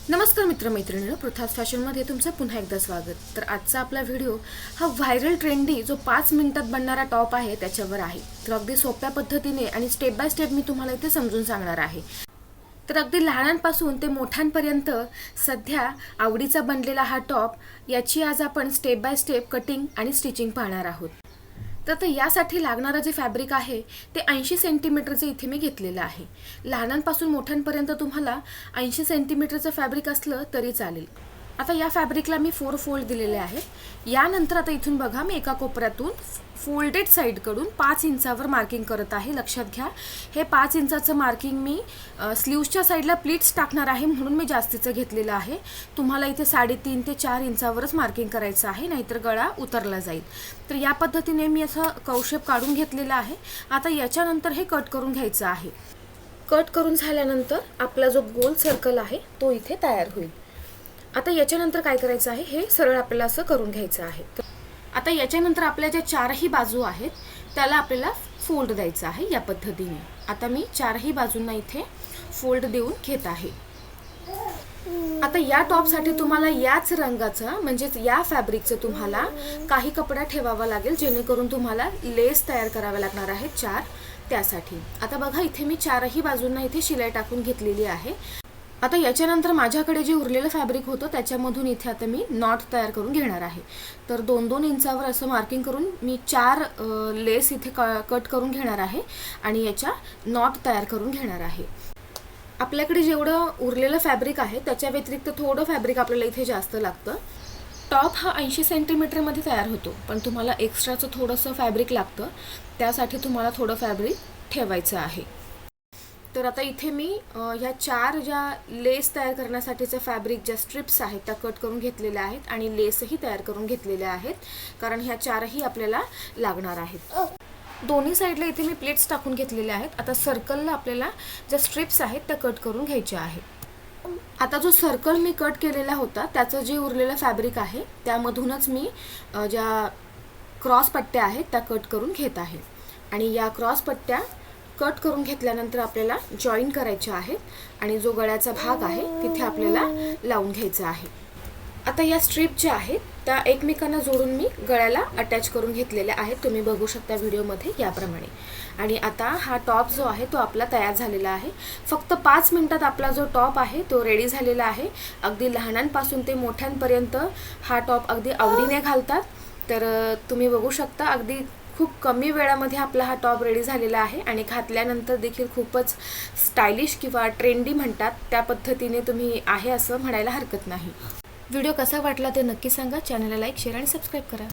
नमस्कार मित्रमैत्रिणींनो, पृथ्वीज फॅशनमध्ये तुमचं पुन्हा एकदा स्वागत। तर आजचा आपला व्हिडिओ हा व्हायरल ट्रेंडी जो 5 मिनिटात बनणारा टॉप आहे त्याच्यावर आहे। तर अगदी सोप्या पद्धतीने आणि स्टेप बाय स्टेप मी तुम्हाला इथे समजून सांगणार आहे। तर अगदी लहानांपासून ते मोठ्यांपर्यंत सध्या आवडीचा बनलेला हा टॉप याची आज आपण स्टेप बाय स्टेप कटिंग आणि स्टिचिंग पाहणार आहोत। तर यासाठी लागणारं जे फॅब्रिक आहे ते 80 सेंटीमीटरचं इथे मी घेतलेलं आहे। लहानांपासून मोठ्यांपर्यंत तुम्हाला 80 सेंटीमीटरचं फॅब्रिक असलं तरी चालेल। आता या फॅब्रिकला मी 4 फोल्ड दिलेले आहेत। यानंतर आता इथून बघा मी एका कोपऱ्यातून फोल्डेड साईडकडून 5 इंचावर मार्किंग करत आहे। लक्षात घ्या, हे 5 इंचाचं मार्किंग मी स्लीव्सच्या साईडला प्लीट्स टाकणार आहे म्हणून मी जास्तीचं घेतलेलं आहे। तुम्हाला इथे 3.5 ते 4 इंचावरच मार्किंग करायचं आहे, नाहीतर गळा उतरला जाईल। तर या पद्धतीने मी असं कौशेप काढून घेतलेला आहे। आता याच्यानंतर हे कट करून घ्यायचं आहे। कट करून झाल्यानंतर आपला जो गोल सर्कल आहे तो इथे तयार होईल। आता याच्यानंतर काय करायचं आहे, हे सरळ आपल्याला असं करून घ्यायचं आहे। आता याच्यानंतर आपल्या ज्या 4ही बाजू आहेत त्याला आपल्याला फोल्ड द्यायचं आहे या पद्धतीने। आता मी 4ही बाजूंना इथे फोल्ड देऊन घेत आहे। आता या टॉपसाठी तुम्हाला याच रंगाचं म्हणजे या फॅब्रिकचं तुम्हाला काही कपडा ठेवावा लागेल, जेणेकरून तुम्हाला लेस तयार कराव्या लागणार आहेत 4 त्यासाठी। आता बघा इथे मी 4ही बाजूंना इथे शिलाई टाकून घेतलेली आहे। आता याच्यानंतर माझ्याकडे जे उरलेलं फॅब्रिक होतं त्याच्यामधून इथे आता मी नॉट तयार करून घेणार आहे। तर 2-2 इंचावर असं मार्किंग करून मी 4 लेस इथे कट करून घेणार आहे आणि याच्या नॉट तयार करून घेणार आहे। आपल्याकडे जेवढं उरलेलं फॅब्रिक आहे त्याच्या व्यतिरिक्त थोडं फॅब्रिक आपल्याला इथे जास्त लागतं। टॉप हा 80 सेंटीमीटरमध्ये तयार होतो, पण तुम्हाला एक्स्ट्राचं थोडंसं फॅब्रिक लागतं, त्यासाठी तुम्हाला थोडं फॅब्रिक ठेवायचं आहे। तर आता इथे मी ह्या 4 ज्या लेस तयार करण्यासाठीचे फॅब्रिक ज्या स्ट्रिप्स आहेत त्या कट करून घेतलेल्या आहेत आणि लेसही तयार करून घेतलेल्या आहेत, कारण ह्या 4ही आपल्याला लागणार आहेत। दोन्ही साईडला इथे मी प्लेट्स टाकून घेतलेल्या आहेत। आता सर्कलला आपल्याला ज्या स्ट्रिप्स आहेत त्या कट करून घ्यायच्या आहेत। आता जो सर्कल मी कट केलेला होता त्याचं जे उरलेलं फॅब्रिक आहे त्यामधूनच मी ज्या क्रॉस पट्ट्या आहेत त्या कट करून घेत आहे आणि या क्रॉस पट्ट्या कट करून घेतल्यानंतर आपल्याला जॉईन करायच्या आहेत आणि जो गळ्याचा भाग आहे तिथे आपल्याला लावून घ्यायचा आहे। आता या स्ट्रिप ज्या आहेत त्या एकमेकांना जोडून मी गळ्याला अटॅच करून घेतलेल्या आहेत, तुम्ही बघू शकता व्हिडिओमध्ये याप्रमाणे। आणि आता हा टॉप जो आहे तो आपला तयार झालेला आहे। फक्त 5 मिनिटात आपला जो टॉप आहे तो रेडी झालेला आहे। अगदी लहानांपासून ते मोठ्यांपर्यंत हा टॉप अगदी आवडीने घालतात। तर तुम्ही बघू शकता अगदी खूप कमी वेळामध्ये आपला हा टॉप रेडी झालेला आहे आणि घातल्यानंतर देखील खूपच स्टायलिश किंवा ट्रेंडी म्हणतात त्या पद्धतीने तुम्ही आहे असं म्हणायला हरकत नाही। व्हिडिओ कसा वाटला ते नक्की सांगा। चॅनलला लाईक, शेअर आणि सबस्क्राईब करा।